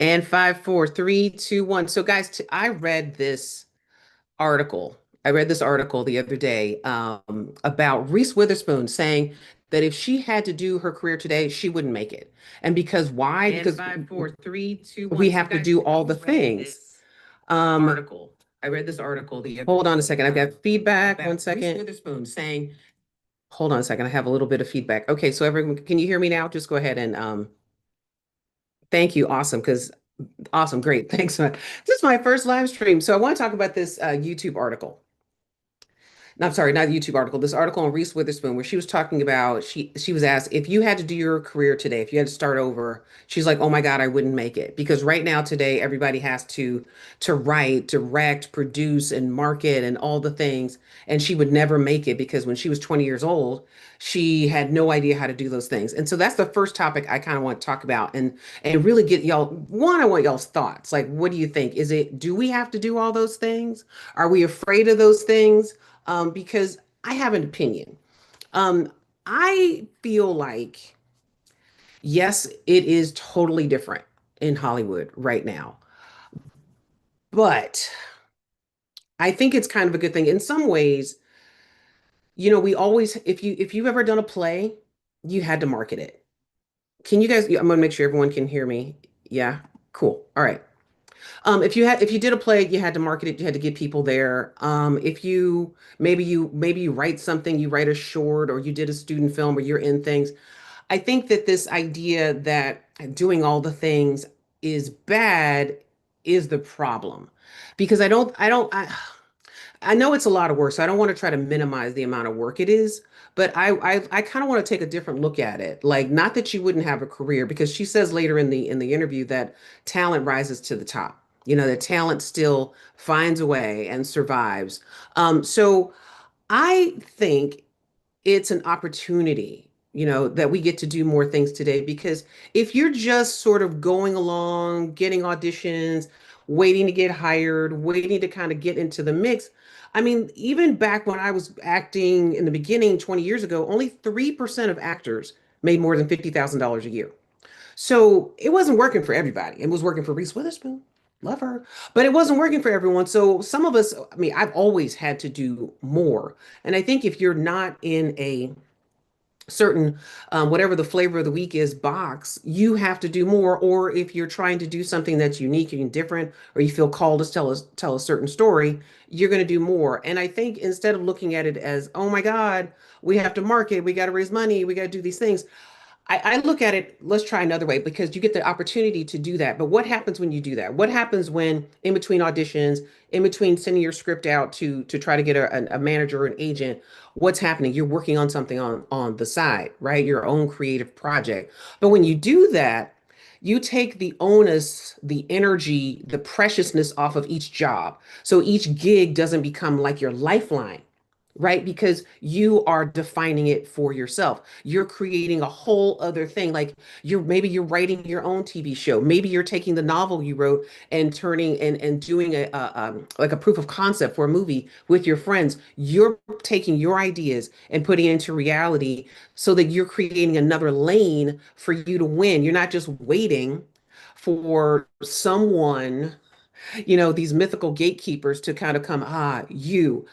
And five, four, three, two, one. So, guys, I read this article. I read this article the other day about Reese Witherspoon saying that if she had to do her career today, she wouldn't make it. And because why? And Because five, four, three, two, we one. So, have to guys, do I all the read things. this Um, article. I read this article the other hold on a day second. I've got feedback. One about Reese second. Witherspoon saying, Hold on a second. I have a little bit of feedback. Okay, so everyone, can you hear me now? Just go ahead and thank you. Awesome. Because awesome, great. Thanks. This is my first live stream. So I want to talk about this YouTube article. No, I'm sorry, not a YouTube article. This article on Reese Witherspoon, where she was talking about she was asked if you had to do your career today, if you had to start over, she's like, oh my God, I wouldn't make it because right now today everybody has to write, direct, produce, and market and all the things, and she would never make it because when she was 20 years old, she had no idea how to do those things. And so that's the first topic I kind of want to talk about and really get y'all. One, I want y'all's thoughts. Like, what do you think? Do we have to do all those things? Are we afraid of those things? Because I have an opinion. Um, I feel like, yes, it is totally different in Hollywood right now, but I think it's kind of a good thing. In some ways, we always, if you've ever done a play, you had to market it. Can you guys, I'm gonna make sure everyone can hear me. Yeah, cool. All right. If you did a play, you had to market it, you had to get people there. If you maybe you write something, you write a short or you did a student film or you're in things. I think that this idea that doing all the things is bad is the problem. Because I know it's a lot of work, so I don't want to try to minimize the amount of work it is, but I kind of want to take a different look at it. Like, not that you wouldn't have a career, because she says later in the interview that talent rises to the top. That talent still finds a way and survives. So I think it's an opportunity, that we get to do more things today. Because if you're just sort of going along, getting auditions, waiting to get hired, waiting to kind of get into the mix, I mean, even back when I was acting in the beginning 20 years ago, only 3% of actors made more than $50,000 a year. So it wasn't working for everybody. It was working for Reese Witherspoon. Love her. But it wasn't working for everyone. So some of us, I mean, I've always had to do more. And I think if you're not in a certain whatever the flavor of the week is box, you have to do more. Or if you're trying to do something that's unique and different, or you feel called to tell a certain story, you're going to do more. And I think instead of looking at it as, oh my God, we have to market, we got to raise money, we got to do these things, I look at it, let's try another way, because you get the opportunity to do that. But what happens when you do that? What happens when in between auditions, in between sending your script out to try to get a manager or an agent, what's happening? You're working on something on the side, right? Your own creative project. But when you do that, you take the onus, the energy, the preciousness off of each job. So each gig doesn't become like your lifeline, right? Because you are defining it for yourself. You're creating a whole other thing. Like, maybe you're writing your own TV show. Maybe you're taking the novel you wrote and turning and doing like a proof of concept for a movie with your friends. You're taking your ideas and putting it into reality so that you're creating another lane for you to win. You're not just waiting for someone, these mythical gatekeepers to kind of come, you.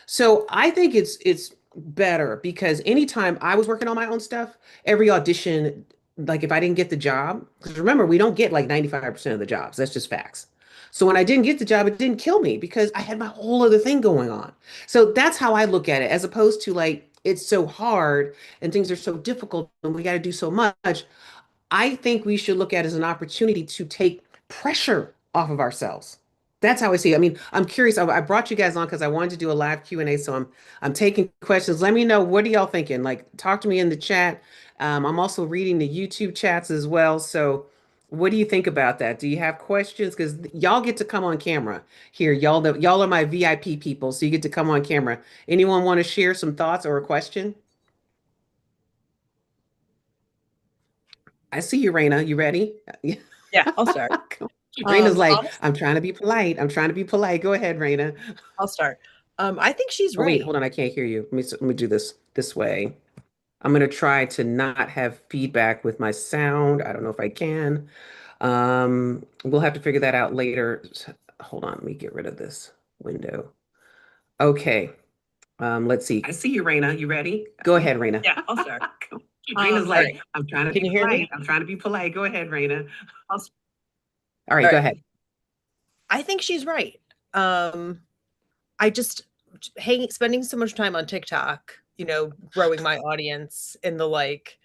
So I think it's better, because anytime I was working on my own stuff, every audition, like if I didn't get the job, because remember, we don't get like 95% of the jobs. That's just facts. So when I didn't get the job, it didn't kill me because I had my whole other thing going on. So that's how I look at it, as opposed to like it's so hard and things are so difficult and we got to do so much. I think we should look at it as an opportunity to take pressure off of ourselves. That's how I see it. I mean, I'm curious. I brought you guys on because I wanted to do a live Q&A, so I'm taking questions. Let me know, what are y'all thinking? Like, talk to me in the chat. I'm also reading the YouTube chats as well. So, what do you think about that? Do you have questions? Because y'all get to come on camera here. Y'all are my VIP people, so you get to come on camera. Anyone want to share some thoughts or a question? I see you, Raina. You ready? Yeah, I'll start. Raina's like, Honestly, I'm trying to be polite. I'm trying to be polite. Go ahead, Raina. I'll start. I think she's Oh, wait, right. hold on. I can't hear you. Let me do this way. I'm gonna try to not have feedback with my sound. I don't know if I can. We'll have to figure that out later. Hold on, let me get rid of this window. Okay. Let's see. I see you, Raina. You ready? Go ahead, Raina. Yeah, I'll start. Raina's All like, right. I'm trying to Can be you hear me? polite. I'm trying to be polite. Go ahead, Raina. I'll s- All right, All go right. ahead. I think she's right. I just spending so much time on TikTok, growing my audience and the like,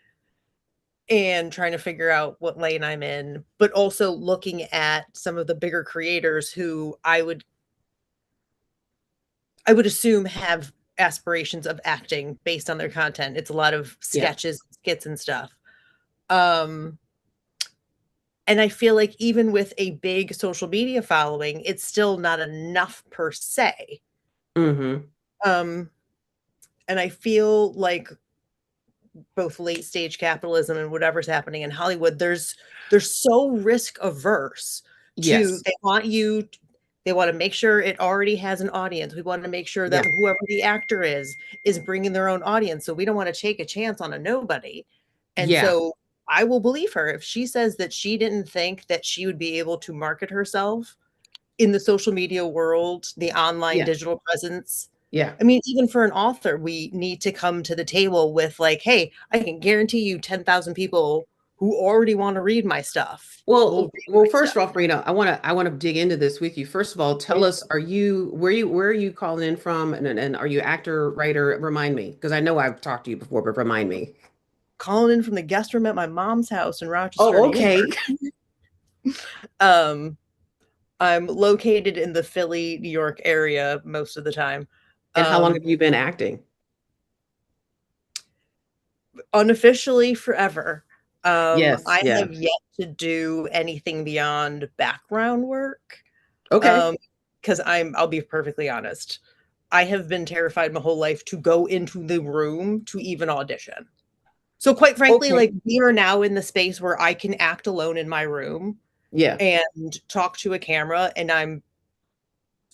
and trying to figure out what lane I'm in, but also looking at some of the bigger creators who I would assume have aspirations of acting based on their content. It's a lot of Yeah. sketches, skits and stuff. Um and I feel like even with a big social media following, it's still not enough per se. Mm-hmm. Um and I feel like both late stage capitalism and whatever's happening in Hollywood, they're so risk averse to Yes. they want to make sure it already has an audience. We want to make sure Yeah. that whoever the actor is bringing their own audience. So we don't want to take a chance on a nobody. And Yeah. so I will believe her if she says that she didn't think that she would be able to market herself in the social media world, the online Yeah. digital presence. Yeah. I mean, even for an author, we need to come to the table with like, hey, I can guarantee you 10,000 people who already want to read my stuff will read Well, my first stuff. off, Rita, I want to dig into this with you. First of all, tell Okay. us, where are you calling in from, and are you actor, writer? Remind me, because I know I've talked to you before, but remind me. Calling in from the guest room at my mom's house in Rochester, Oh, New York. okay. Um, I'm located in the Philly, New York area most of the time. And how long Um, have you been acting? Unofficially forever. Yes, I yeah. have yet to do anything beyond background work. Okay. Because I'll be perfectly honest. I have been terrified my whole life to go into the room to even audition. So quite frankly, Okay. like we are now in the space where I can act alone in my room Yeah. and talk to a camera, and I'm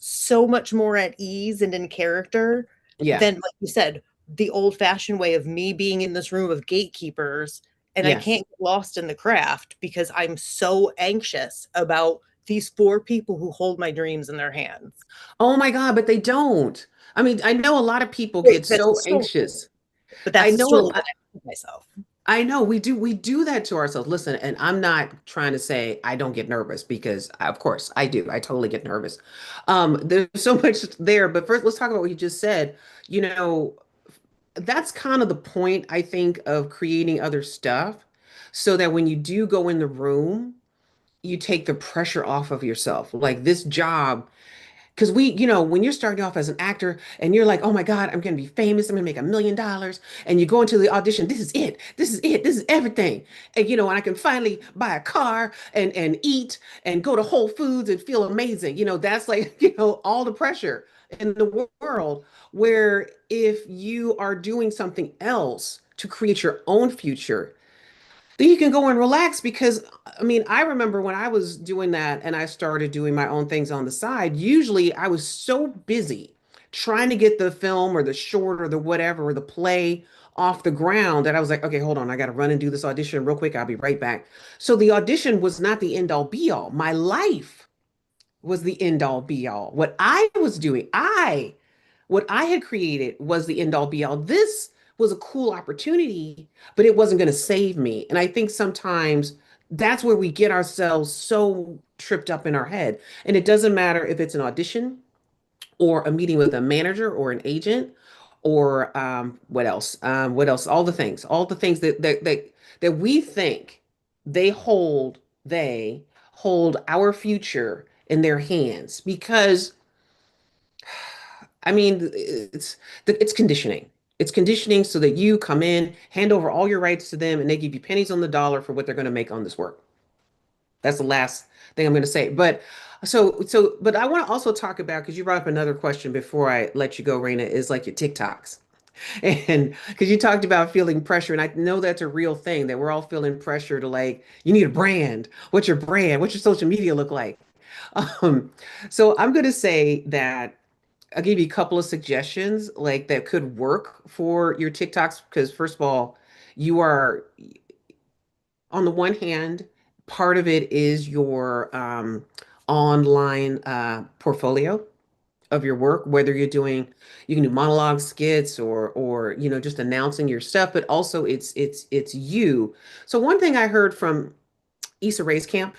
so much more at ease and in character Yeah. than, like you said, the old-fashioned way of me being in this room of gatekeepers, and I Yes. can't get lost in the craft because I'm so anxious about these 4 people who hold my dreams in their hands. Oh my God, but they don't. I mean, I know a lot of people Right, get that's the so story. anxious. But I that's the know a story that lot. I told myself. I know we do that to ourselves. Listen, and I'm not trying to say I don't get nervous because of course I do. I totally get nervous. There's so much there, but first let's talk about what you just said. You know, that's kind of the point, I think, of creating other stuff so that when you do go in the room, you take the pressure off of yourself. Like this job, because when you're starting off as an actor and you're like, oh my God, I'm going to be famous. I'm going to make $1 million. And you go into the audition, this is it. This is it. This is everything. And I can finally buy a car and eat and go to Whole Foods and feel amazing. That's like, all the pressure in the world. Where if you are doing something else to create your own future, then you can go and relax because I mean, I remember when I was doing that and I started doing my own things on the side, usually I was so busy trying to get the film or the short or the whatever or the play off the ground that I was like, okay, hold on, I got to run and do this audition real quick. I'll be right back. So the audition was not the end all be all. My life was the end all be all. What I had created was the end all be all. This was a cool opportunity, but it wasn't going to save me. And I think sometimes that's where we get ourselves so tripped up in our head. And it doesn't matter if it's an audition or a meeting with a manager or an agent or what else? What else? All the things that we think they hold our future in their hands because I mean, it's conditioning. It's conditioning so that you come in, hand over all your rights to them, and they give you pennies on the dollar for what they're going to make on this work. That's the last thing I'm going to say. But I want to also talk about because you brought up another question before I let you go, Raina, is like your TikToks. And because you talked about feeling pressure, and I know that's a real thing that we're all feeling pressure to like, you need a brand. What's your brand? What's your social media look like? Um, so I'm going to say that I'll give you a couple of suggestions like that could work for your TikToks because first of all, you are on the one hand, part of it is your online portfolio of your work, whether you're doing, you can do monologue skits or just announcing your stuff, but also it's you. So one thing I heard from Issa Rae's camp,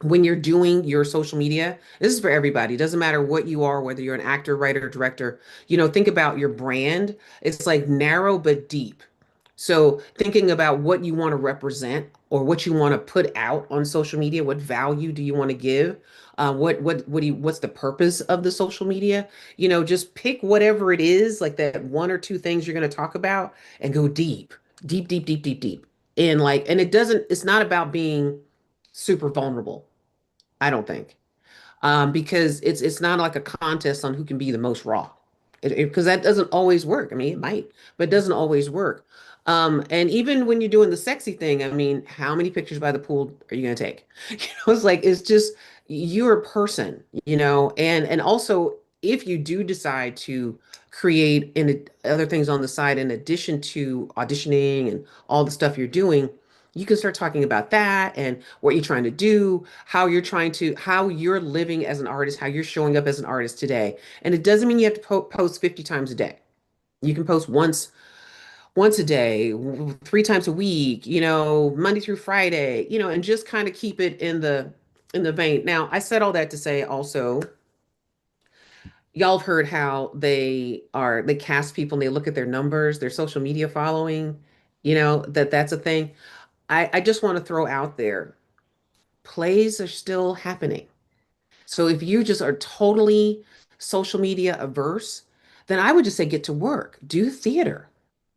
when you're doing your social media, this is for everybody. It doesn't matter what you are, whether you're an actor, writer, director, think about your brand. It's like narrow but deep. So thinking about what you want to represent or what you want to put out on social media, what value do you want to give? What's the purpose of the social media? Just pick whatever it is, like that one or two things you're going to talk about, and go deep, deep, deep, deep, deep, deep. And it's not about being super vulnerable. I don't think, because it's not like a contest on who can be the most raw, because that doesn't always work. I mean, it might, but it doesn't always work. And even when you're doing the sexy thing, I mean, how many pictures by the pool are you going to take? It's like it's just you're a person, and also if you do decide to create other things on the side in addition to auditioning and all the stuff you're doing, you can start talking about that and what you're trying to do, how you're living as an artist, how you're showing up as an artist today. And it doesn't mean you have to post 50 times a day. You can post once a day, 3 times a week, Monday through Friday, and just kind of keep it in the vein. Now, I said all that to say also, y'all have heard how they cast people and they look at their numbers, their social media following, that's a thing. I just want to throw out there, plays are still happening. So if you just are totally social media averse, then I would just say get to work. Do theater.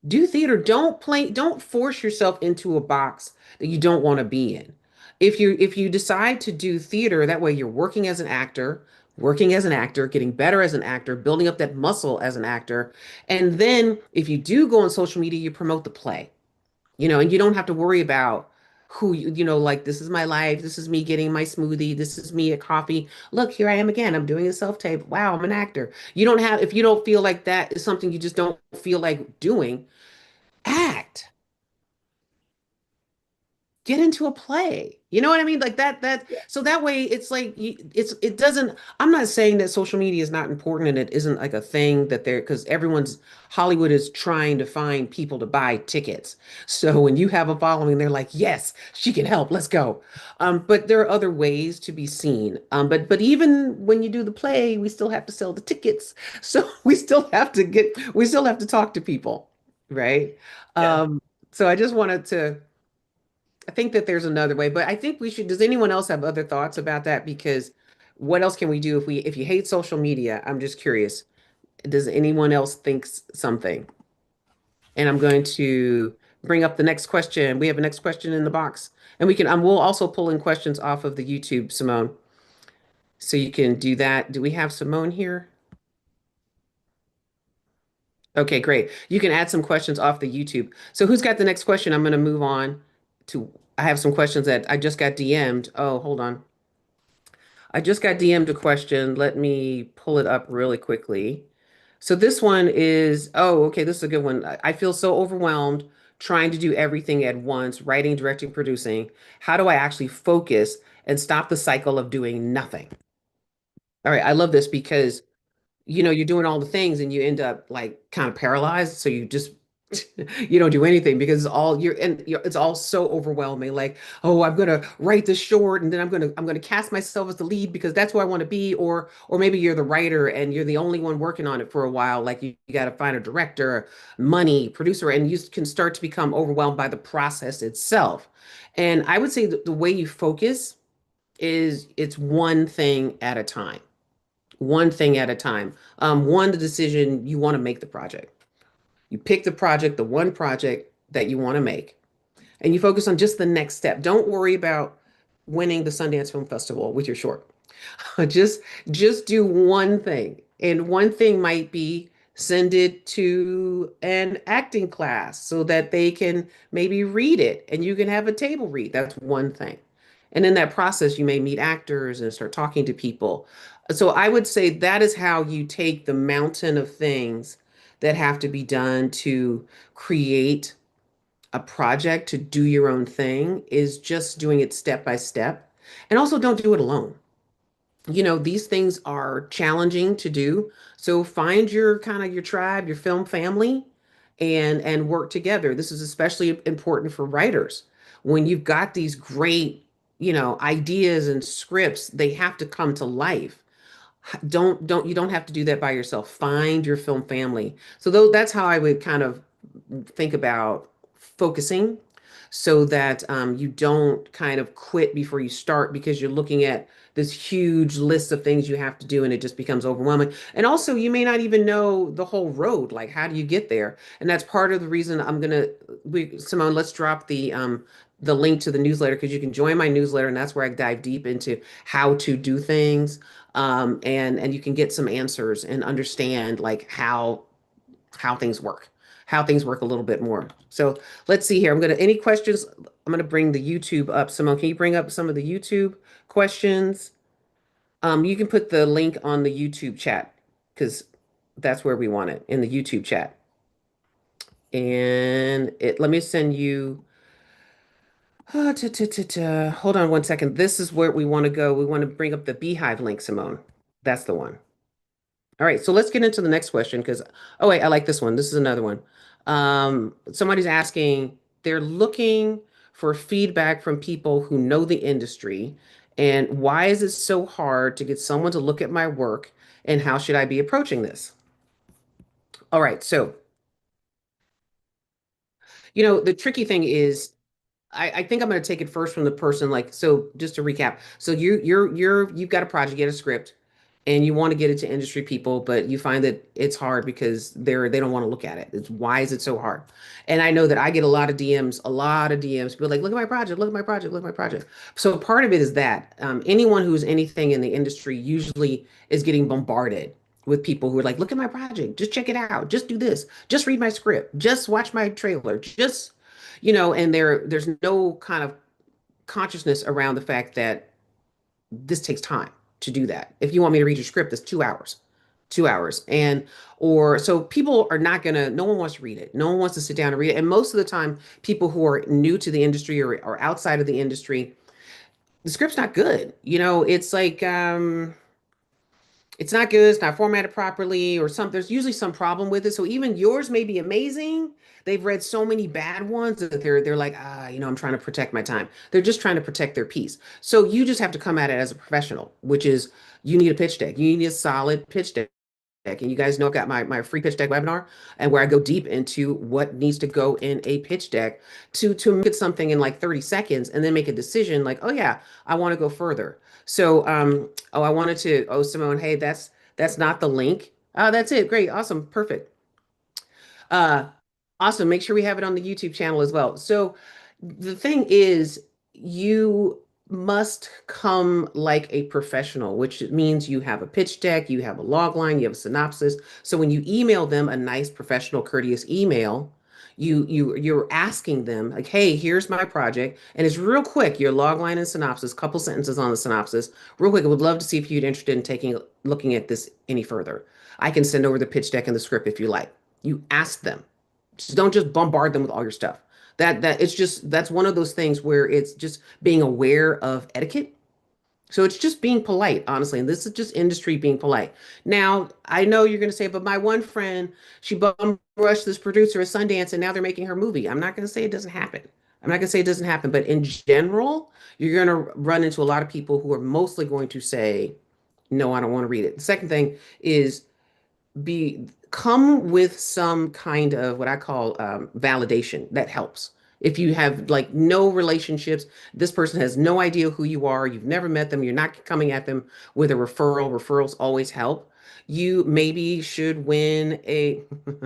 Do theater. Don't force yourself into a box that you don't want to be in. If you decide to do theater, that way you're working as an actor, getting better as an actor, building up that muscle as an actor. And then if you do go on social media, you promote the play. And you don't have to worry about like, this is my life. This is me getting my smoothie. This is me at coffee. Look, here I am again. I'm doing a self-tape. Wow, I'm an actor. If you don't feel like that is something you just don't feel like doing, act. Get into a play. You know what I mean? Like so that way it's like it doesn't, I'm not saying that social media is not important and it isn't like a thing that because Hollywood is trying to find people to buy tickets. So when you have a following, they're like, yes, she can help. Let's go. But there are other ways to be seen. But even when you do the play, we still have to sell the tickets. So we still have to talk to people, right? Yeah. So I just wanted to I think that there's another way, but I think we should. Does anyone else have other thoughts about that? Because what else can we do if you hate social media? I'm just curious. Does anyone else think something? And I'm going to bring up the next question. We have a next question in the box, and we'll also pull in questions off of the YouTube, Simone. So you can do that. Do we have Simone here? Okay, great. You can add some questions off the YouTube. So who's got the next question? I'm going to move on to, I have some questions that I just got DM'd. Oh, hold on. I just got DM'd a question. Let me pull it up really quickly. So this one is, oh, okay, this is a good one. I feel so overwhelmed trying to do everything at once, writing, directing, producing. How do I actually focus and stop the cycle of doing nothing? All right, I love this because you're doing all the things and you end up like kind of paralyzed. So you just you don't do anything because it's all so overwhelming. Like, oh, I'm gonna write this short and then I'm gonna cast myself as the lead because that's who I want to be. Or maybe you're the writer and you're the only one working on it for a while. Like you got to find a director, money, producer, and you can start to become overwhelmed by the process itself. And I would say that the way you focus is it's one thing at a time, one thing at a time. The decision you want to make the project. You pick the project, the one project that you want to make, and you focus on just the next step. Don't worry about winning the Sundance Film Festival with your short. Just just do one thing. And one thing might be send it to an acting class so that they can maybe read it and you can have a table read. That's one thing. And in that process, you may meet actors and start talking to people. So I would say that is how you take the mountain of things that have to be done to create a project to do your own thing is just doing it step by step. And also don't do it alone. These things are challenging to do. So find your kind of your tribe, your film family, and work together. This is especially important for writers. When you've got these great, ideas and scripts, they have to come to life. Don't you don't have to do that by yourself. Find your film family. So that's how I would kind of think about focusing so that you don't kind of quit before you start because you're looking at this huge list of things you have to do and it just becomes overwhelming. And also, you may not even know the whole road. Like, how do you get there? And that's part of the reason Simone, let's drop the link to the newsletter because you can join my newsletter and that's where I dive deep into how to do things. And you can get some answers and understand like how things work, how things work a little bit more. So let's see here. Any questions? I'm gonna bring the YouTube up. Simone, can you bring up some of the YouTube questions? You can put the link on the YouTube chat because that's where we want it, in the YouTube chat. And let me send you, hold on one second. This is where we want to go. We want to bring up the Beehive link, Simone. That's the one. All right, so let's get into the next question because, oh wait, I like this one. This is another one. Somebody's asking, they're looking for feedback from people who know the industry, and why is it so hard to get someone to look at my work, and how should I be approaching this? All right, so, the tricky thing is I think I'm going to take it first from the person. Like, so just to recap, so you've got a project, you get a script, and you want to get it to industry people, but you find that it's hard because they don't want to look at it. Why is it so hard? And I know that I get a lot of DMs, people like, look at my project, look at my project, look at my project. So part of it is that anyone who's anything in the industry usually is getting bombarded with people who are like, look at my project, just check it out, just do this, just read my script, just watch my trailer, and there's no kind of consciousness around the fact that this takes time to do that. If you want me to read your script, it's 2 hours. 2 hours. And or so people are not gonna, no one wants to read it. No one wants to sit down and read it. And most of the time, people who are new to the industry or outside of the industry, the script's not good. It's like it's not good, it's not formatted properly, or there's usually some problem with it. So even yours may be amazing. They've read so many bad ones that they're like, I'm trying to protect my time. They're just trying to protect their piece. So you just have to come at it as a professional, which is you need a pitch deck. You need a solid pitch deck. And you guys know I've got my free pitch deck webinar and where I go deep into what needs to go in a pitch deck to make it something in like 30 seconds and then make a decision like, oh yeah, I want to go further. So I wanted to, Simone, hey, that's not the link. Oh, that's it. Great, awesome, perfect. Uh, awesome. Make sure we have it on the YouTube channel as well. So the thing is, you must come like a professional, which means you have a pitch deck, you have a log line, you have a synopsis. So when you email them a nice professional, courteous email, you're asking them like, hey, here's my project, and it's real quick. Your log line and synopsis, couple sentences on the synopsis, real quick. I would love to see if you'd interested in looking at this any further. I can send over the pitch deck and the script if you like. You ask them. Just don't just bombard them with all your stuff. That's one of those things where it's just being aware of etiquette. So it's just being polite, honestly. And this is just industry being polite. Now, I know you're going to say, but my one friend, she bum rushed this producer at Sundance and now they're making her movie. I'm not going to say it doesn't happen. I'm not going to say it doesn't happen, but in general, you're going to run into a lot of people who are mostly going to say, no, I don't want to read it. The second thing is come with some kind of what I call validation that helps. If you have like no relationships, this person has no idea who you are, you've never met them, you're not coming at them with a referral. Referrals always help. You maybe should win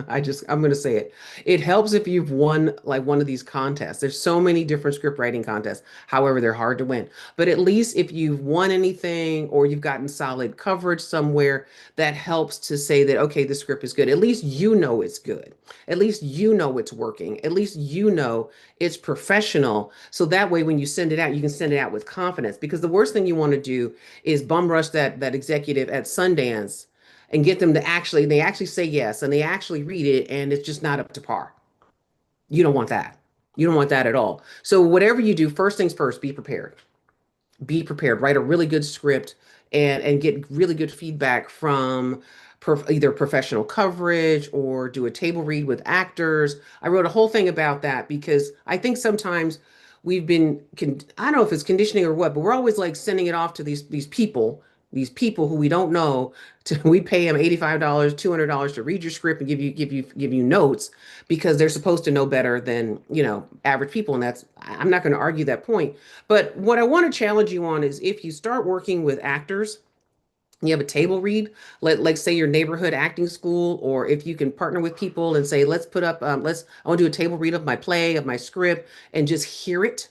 I'm going to say it. It helps if you've won like one of these contests. There's so many different script writing contests. However, they're hard to win. But at least if you've won anything or you've gotten solid coverage somewhere, that helps to say that, okay, the script is good. At least you know it's good. At least you know it's working. At least you know it's professional. So that way, when you send it out, you can send it out with confidence. Because the worst thing you want to do is bum rush that executive at Sundance and get them to they actually say yes and they actually read it and it's just not up to par. You don't want that. You don't want that at all. So whatever you do, first things first, be prepared. Be prepared. Write a really good script and get really good feedback from either professional coverage or do a table read with actors. I wrote a whole thing about that because I think sometimes we've been I don't know if it's conditioning or what, but we're always like sending it off to these people who we don't know to we pay them $85, $200 to read your script and give you notes because they're supposed to know better than, average people, and that's I'm not going to argue that point. But what I want to challenge you on is if you start working with actors, you have a table read, like say your neighborhood acting school, or if you can partner with people and say, let's put up, I want to do a table read of my play, of my script, and just hear it.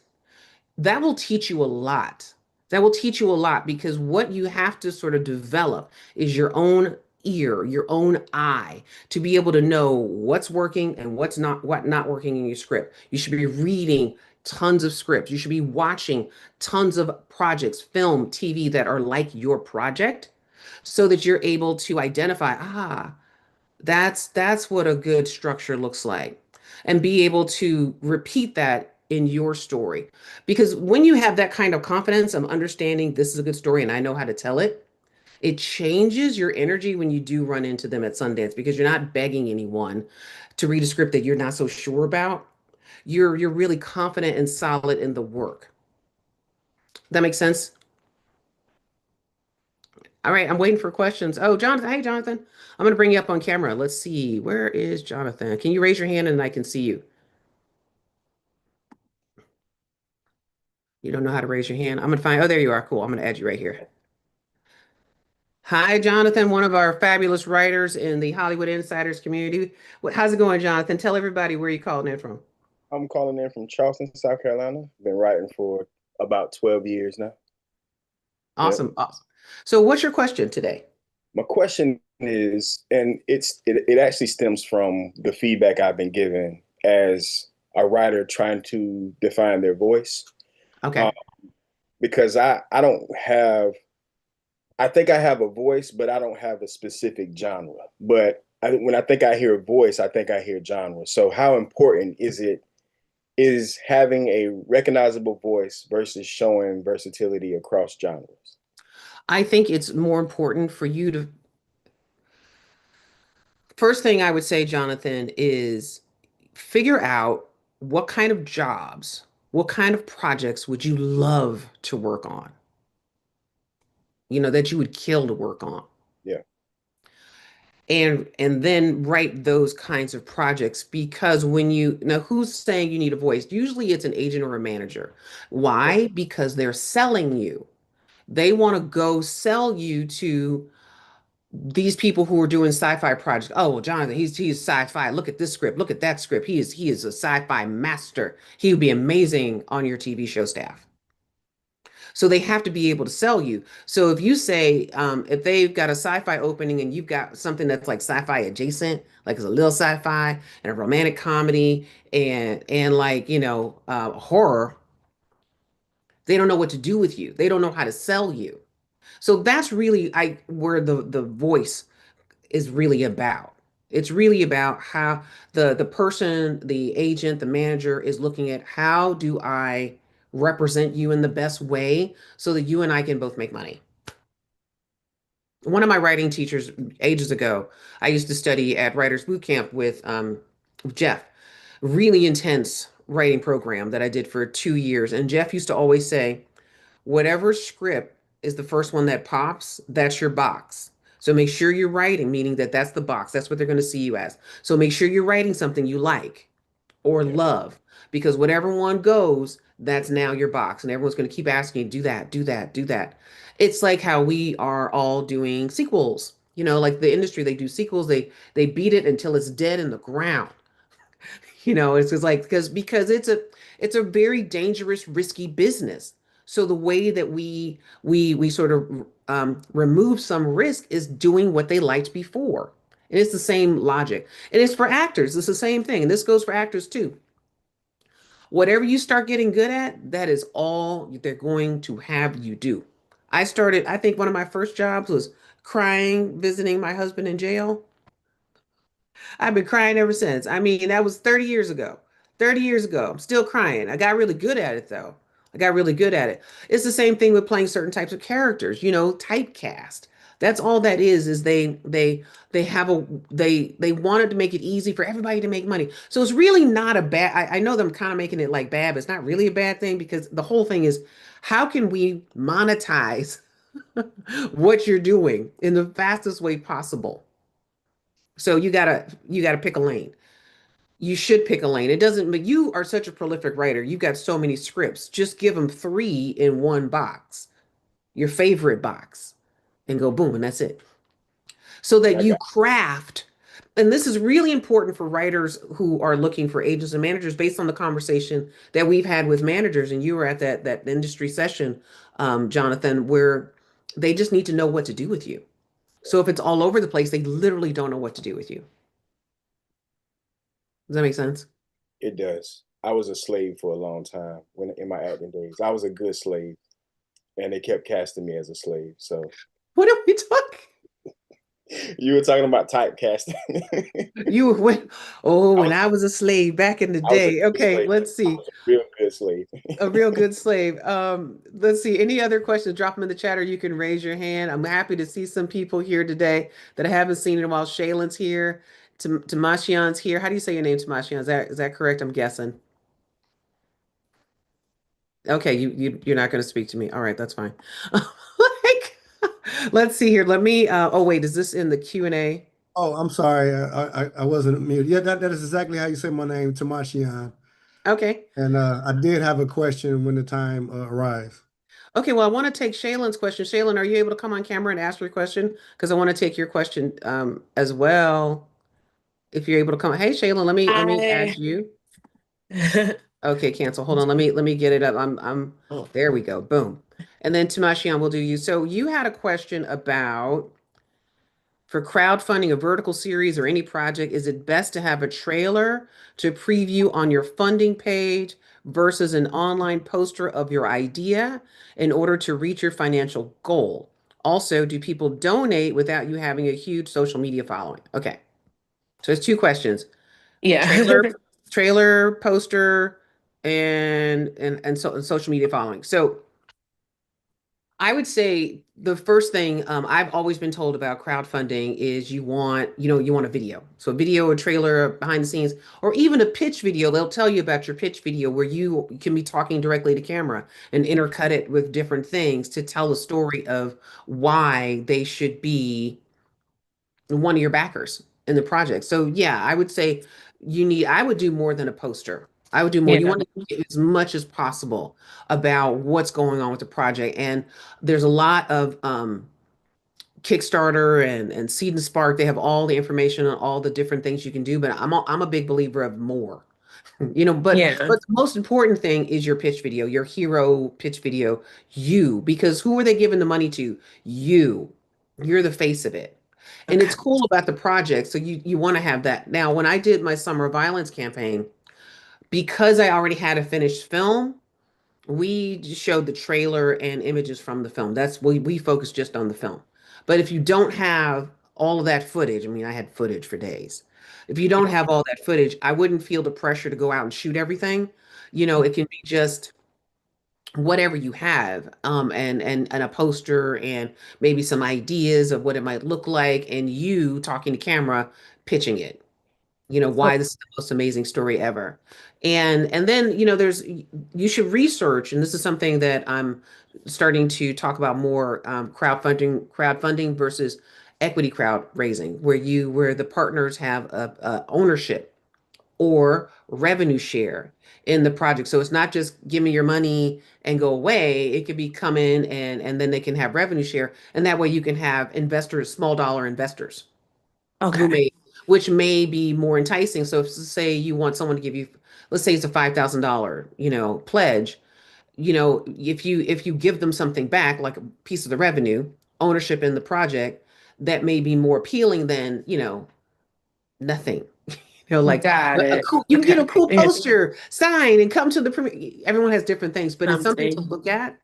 That will teach you a lot. That will teach you a lot because what you have to sort of develop is your own ear, your own eye to be able to know what's working and what not working in your script. You should be reading tons of scripts. You should be watching tons of projects, film, TV that are like your project so that you're able to identify, that's what a good structure looks like, and be able to repeat that in your story. Because when you have that kind of confidence of understanding this is a good story and I know how to tell it, it changes your energy when you do run into them at Sundance because you're not begging anyone to read a script that you're not so sure about. You're really confident and solid in the work. That makes sense? All right, I'm waiting for questions. Oh, Jonathan. Hey, Jonathan. I'm going to bring you up on camera. Let's see. Where is Jonathan? Can you raise your hand and I can see you? You don't know how to raise your hand. I'm going to find, oh, there you are. Cool. I'm going to add you right here. Hi, Jonathan, one of our fabulous writers in the Hollywood Insiders community. How's it going, Jonathan? Tell everybody where you're calling in from. I'm calling in from Charleston, South Carolina. Been writing for about 12 years now. Yep. Awesome. Awesome. So what's your question today? My question is, and it actually stems from the feedback I've been given as a writer trying to define their voice. Okay. Because I don't have, I think I have a voice, but I don't have a specific genre. But when I think I hear a voice, I think I hear genre. So how important is having a recognizable voice versus showing versatility across genres? I think it's more important for you to, first thing I would say, Jonathan, is figure out what kind of jobs, what kind of projects would you love to work on, that you would kill to work on. Yeah. And then write those kinds of projects because when you now who's saying you need a voice? Usually it's an agent or a manager. Why? Because they're selling you. They want to go sell you to these people who are doing sci-fi projects. Oh, well, Jonathan, he's sci-fi. Look at this script. Look at that script. He is a sci-fi master. He would be amazing on your TV show staff. So they have to be able to sell you. So if you say, if they've got a sci-fi opening and you've got something that's like sci-fi adjacent, like it's a little sci-fi and a romantic comedy and like, horror, they don't know what to do with you. They don't know how to sell you. So that's really where the voice is really about. It's really about how the person, the agent, the manager is looking at how do I represent you in the best way so that you and I can both make money. One of my writing teachers ages ago, I used to study at Writers Boot Camp with Jeff. Really intense writing program that I did for 2 years. And Jeff used to always say, whatever script is the first one that pops, that's your box. So make sure you're writing, meaning that that's the box. That's what they're going to see you as. So make sure you're writing something you like or Yeah. love, because whatever one goes, that's now your box. And everyone's going to keep asking you, do that, do that, do that. It's like how we are all doing sequels. Like the industry, they do sequels, they beat it until it's dead in the ground. It's just like because it's a very dangerous, risky business. So the way that we sort of remove some risk is doing what they liked before. And it's the same logic. And it's for actors. It's the same thing. And this goes for actors too. Whatever you start getting good at, that is all they're going to have you do. I think one of my first jobs was crying, visiting my husband in jail. I've been crying ever since. I mean, that was 30 years ago. 30 years ago. I'm still crying. I got really good at it though. I got really good at it. It's the same thing with playing certain types of characters, typecast. That's all that is they have a they wanted to make it easy for everybody to make money. So it's really not a bad I know them kind of making it like bad, but it's not really a bad thing because the whole thing is how can we monetize what you're doing in the fastest way possible? So you gotta pick a lane. You should pick a lane. It doesn't, but you are such a prolific writer. You've got so many scripts. Just give them three in one box, your favorite box, and go boom, and that's it. So that I you got craft, and this is really important for writers who are looking for agents and managers based on the conversation that we've had with managers. And you were at that industry session, Jonathan, where they just need to know what to do with you. So if it's all over the place, they literally don't know what to do with you. Does that make sense? it does. I was a slave for a long time when in my acting days. I was a good slave, and they kept casting me as a slave. So What are we talking? you were talking about typecasting. You went, oh, I when was I was a slave back in the I was a day. good Okay, slave. let's I see. was a real good slave. A real good slave. Let's see. Any other questions? Drop them in the chat or you can raise your hand. I'm happy to see some people here today that I haven't seen in a while. Shaylin's here. Tamashian's here. How do you say your name, Tamashian? Is that correct? I'm guessing. Okay, you're not going to speak to me. All right, that's fine. Like, let's see here. Let me. Oh wait, is this in the Q&A? Oh, I'm sorry. I wasn't muted. Yeah, that is exactly how you say my name, Tamashian. Okay. And I did have a question when the time arrives. Okay, well, I want to take Shaylin's question. Shaylin, are you able to come on camera and ask your question? Because I want to take your question as well. If you're able to come. Hey, Shaylin, let me add Hi. you. Okay, cancel. Hold on. Let me get it up. I'm there we go. Boom. And then Tamashian will do you. So you had a question about for crowdfunding a vertical series or any project, is it best to have a trailer to preview on your funding page versus an online poster of your idea in order to reach your financial goal? Also, do people donate without you having a huge social media following? Okay. So it's two questions. Yeah. Trailer, trailer, poster, and social media following. So I would say the first thing I've always been told about crowdfunding is you want a video. So a video, a trailer behind the scenes, or even a pitch video. They'll tell you about your pitch video where you can be talking directly to camera and intercut it with different things to tell a story of why they should be one of your backers in the project. So yeah, I would say I would do more than a poster. I would do more. You Yeah. want to get as much as possible about what's going on with the project. And there's a lot of Kickstarter and Seed and Spark. They have all the information on all the different things you can do, but I'm a big believer of more. But Yeah. the most important thing is your pitch video, your hero pitch video, because who are they giving the money to? You. You're the face of it. And Okay. it's cool about the project. So you want to have that. Now, when I did my summer violence campaign, because I already had a finished film, we just showed the trailer and images from the film. We focus just on the film. But if you don't have all of that footage, I mean, I had footage for days. If you don't have all that footage, I wouldn't feel the pressure to go out and shoot everything. It can be just whatever you have, and a poster and maybe some ideas of what it might look like, and you talking to camera, pitching it So, why this is the most amazing story ever. And then you should research, and this is something that I'm starting to talk about more, crowdfunding versus equity crowd raising, where the partners have a ownership or revenue share in the project. So it's not just give me your money and go away. It could be come in and then they can have revenue share. And that way you can have investors, small dollar investors who Okay. may which may be more enticing. So if say you want someone to give you, let's say it's a $5,000, pledge, if you give them something back, like a piece of the revenue, ownership in the project, that may be more appealing than, nothing. Like Got a it. cool, you can get Okay. a cool Yeah. poster, sign, and come to the premiere. Everyone has different things, but it's something to Something. look at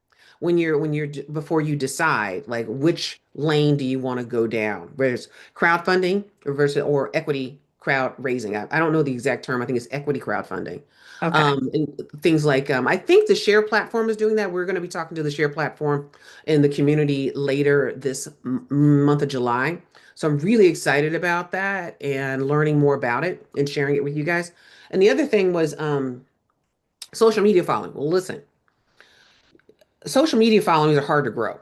before you decide like which lane do you want to go down, whether it's crowdfunding or equity crowd raising. I don't know the exact term. I think it's equity crowdfunding. Okay. And things like I think the Share platform is doing that. We're going to be talking to the Share platform in the community later this month of July. So I'm really excited about that and learning more about it and sharing it with you guys. And the other thing was social media following. Well, listen, social media followings are hard to grow.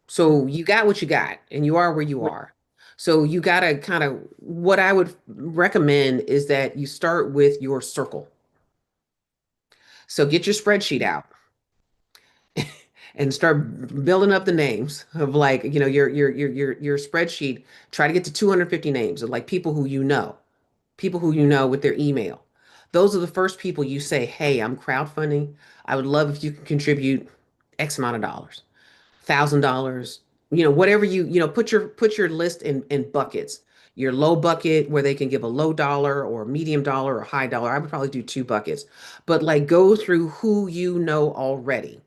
So you got what you got, and you are where you are. So you got to kind of, what I would recommend is that you start with your circle. So get your spreadsheet out and start building up the names of like, your spreadsheet. Try to get to 250 names of like people who you know with their email. Those are the first people you say, hey, I'm crowdfunding. I would love if you can contribute X amount of dollars. $1,000, whatever put your list in buckets. Your low bucket where they can give a low dollar or medium dollar or high dollar. I would probably do two buckets, but like go through who you know already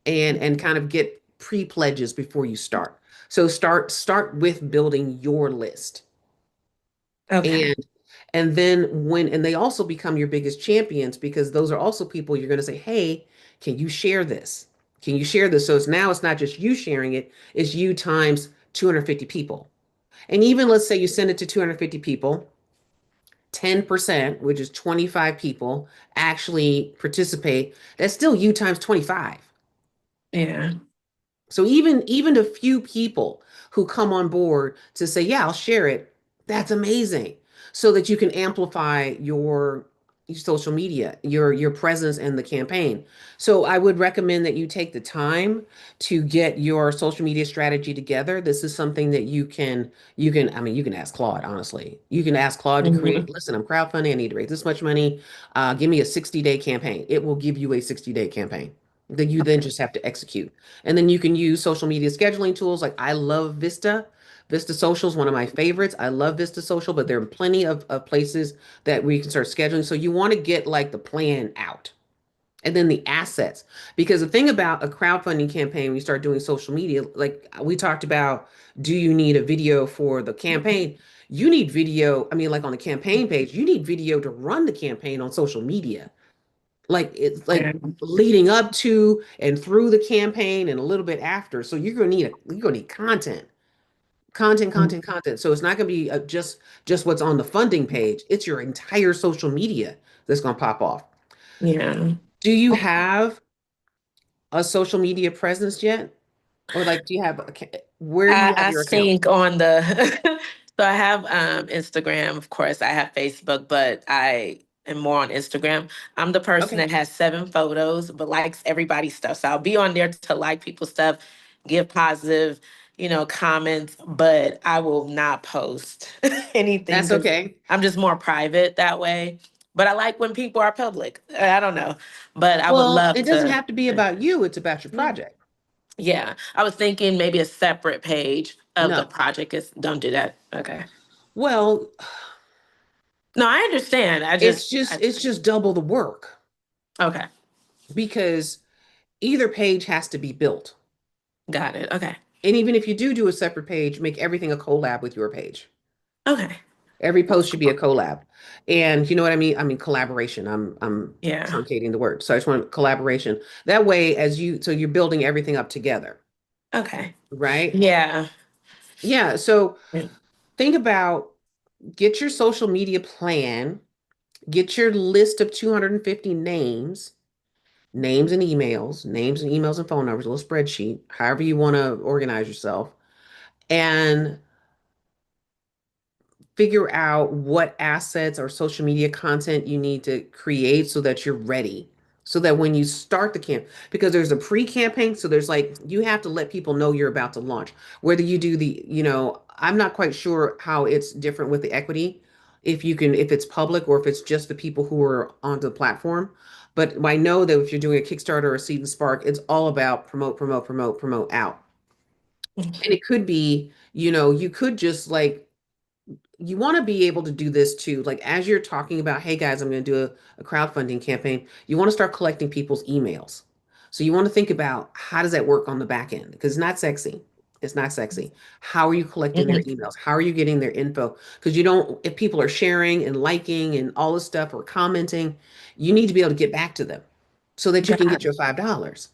and kind of get pre-pledges before you start. So start with building your list. Okay. And then and they also become your biggest champions because those are also people you're going to say, hey, can you share this? Can you share this? So it's not just you sharing it, it's you times 250 people. And even let's say you send it to 250 people, 10%, which is 25 people, actually participate. That's still you times 25. Yeah. So even a few people who come on board to say, yeah, I'll share it, that's amazing. So that you can amplify your social media, your presence in the campaign. So I would recommend that you take the time to get your social media strategy together. This is something that I mean, you can ask Claude, honestly. You can ask Claude to create, Mhm. listen, I'm crowdfunding, I need to raise this much money. Give me a 60-day campaign. It will give you a 60-day campaign that you then just have to execute. And then you can use social media scheduling tools. Like I love Vista. Vista Social is one of my favorites. I love Vista Social, but there are plenty of places that we can start scheduling. So you want to get like the plan out and then the assets. Because the thing about a crowdfunding campaign, when you start doing social media, like we talked about, do you need a video for the campaign? You need video. I mean, like on the campaign page, you need video to run the campaign on social media. Like it's Yeah. like leading up to and through the campaign and a little bit after. So you're gonna need content, content, content, content. So it's not gonna be just what's on the funding page. It's your entire social media that's gonna pop off. Yeah. Do you have a social media presence yet, or like do you have where do you have I your account? think on the so I have Instagram, of course, I have Facebook, but I am more on Instagram. I'm the person Okay, that has 7 photos but likes everybody's stuff. So I'll be on there to like people's stuff, give positive, comments, but I will not post anything that's because okay. I'm just more private that way. But I like when people are public. I don't know. But I would Well, love it doesn't to. have to be about you. It's about your project. Yeah, I was thinking maybe a separate page of the No. project is don't do that. Okay. Well, No, I understand. it's just double the work Okay. because either page has to be built. Got it. Okay. And even if you do a separate page, make everything a collab with your page. Okay. Every post should be a collab. And you know what I mean? I mean collaboration. I'm Yeah. truncating the word. So I just want collaboration. That way, so you're building everything up together, Okay. right? Yeah. Yeah. So Yeah. think about get your social media plan, get your list of 250 names and emails and phone numbers, a little spreadsheet, however you want to organize yourself. And figure out what assets or social media content you need to create so that you're ready. So that when you start the camp, because there's a pre-campaign, so there's like you have to let people know you're about to launch. Whether you do I'm not quite sure how it's different with the equity, if it's public or if it's just the people who are on the platform. But I know that if you're doing a Kickstarter or a Seed and Spark, it's all about promote, promote, promote, promote out. And it could be, you could just like you want to be able to do this too. Like as you're talking about, hey guys, I'm going to do a crowdfunding campaign, you want to start collecting people's emails. So you want to think about how does that work on the back end? Because it's not sexy. It's not sexy. How are you collecting their Mhm. emails? How are you getting their info? Because you don't, if people are sharing and liking and all this stuff or commenting, you need to be able to get back to them so that you can Got get it. your $5.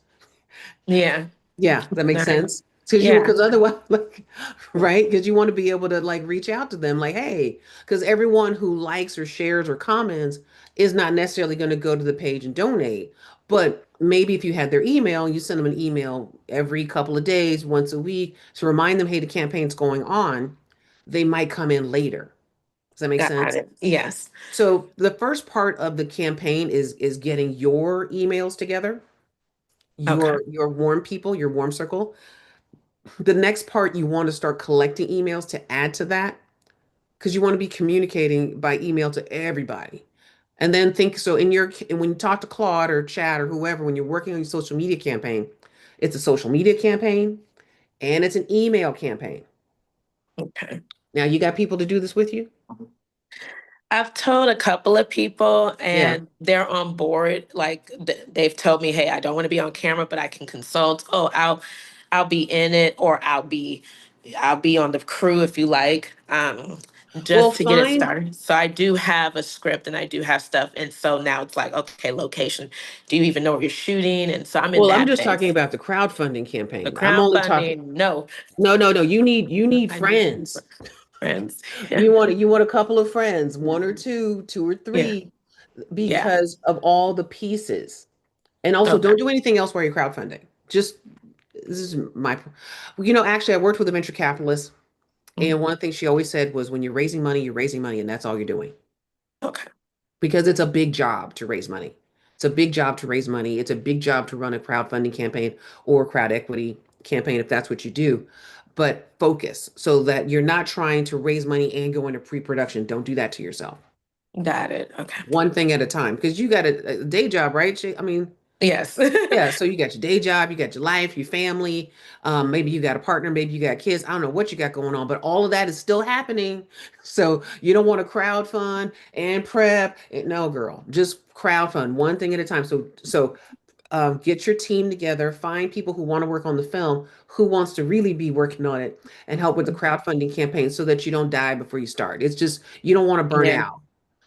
Yeah. Yeah, that makes Nice. sense. Because Yeah. because otherwise, like, right? Because you want to be able to like reach out to them, like, hey, because everyone who likes or shares or comments is not necessarily going to go to the page and donate. But maybe if you had their email, you send them an email every couple of days, once a week, to remind them, hey, the campaign's going on. They might come in later. Does that make Got sense? it. Yes. So the first part of the campaign is getting your emails together, Okay. your warm people, your warm circle. The next part, you want to start collecting emails to add to that because you want to be communicating by email to everybody. And then think so when you talk to Claude or Chat or whoever, when you're working on your social media campaign, it's a social media campaign and it's an email campaign. Okay. Now you got people to do this with you? I've told a couple of people Yeah. and they're on board. Like they've told me, "Hey, I don't want to be on camera, but I can consult. Oh, I'll be in it or I'll be on the crew if you like." Well, Just to get it fine. started. So I do have a script and I do have stuff. And so now it's like, okay, location. Do you even know where you're shooting? And so I'm in Well, I'm that just talking phase. about the crowdfunding The campaign. I'm only talking. crowdfunding, no. No, no, no. You need I need friends. friends. Yeah. You want a couple of friends, one or two, two or Yeah. three, Yeah. because of all the pieces. And also, Okay. don't do anything else while you're crowdfunding. Just this is my, actually, I worked with a venture capitalist, Mhm. and one thing she always said was, when you're raising money, and that's all you're doing, Okay. because it's a big job to raise money. It's a big job to raise money. It's a big job to run a crowdfunding campaign or crowd equity campaign if that's what you do. But focus so that you're not trying to raise money and go into pre-production. Don't do that to yourself. Got it. Okay. One thing at a time, because you got a day job, right? I mean, Yes. yeah, so you got your day job, you got your life, your family, maybe you got a partner, maybe you got kids. I don't know what you got going on, but all of that is still happening. So you don't want to crowd fund and prep. No, girl, just crowd fund one thing at a time. So get your team together, find people who want to work on the film, who wants to really be working on it, and help with the crowdfunding campaign so that you don't die before you start. It's just you don't want to burn Yeah. out.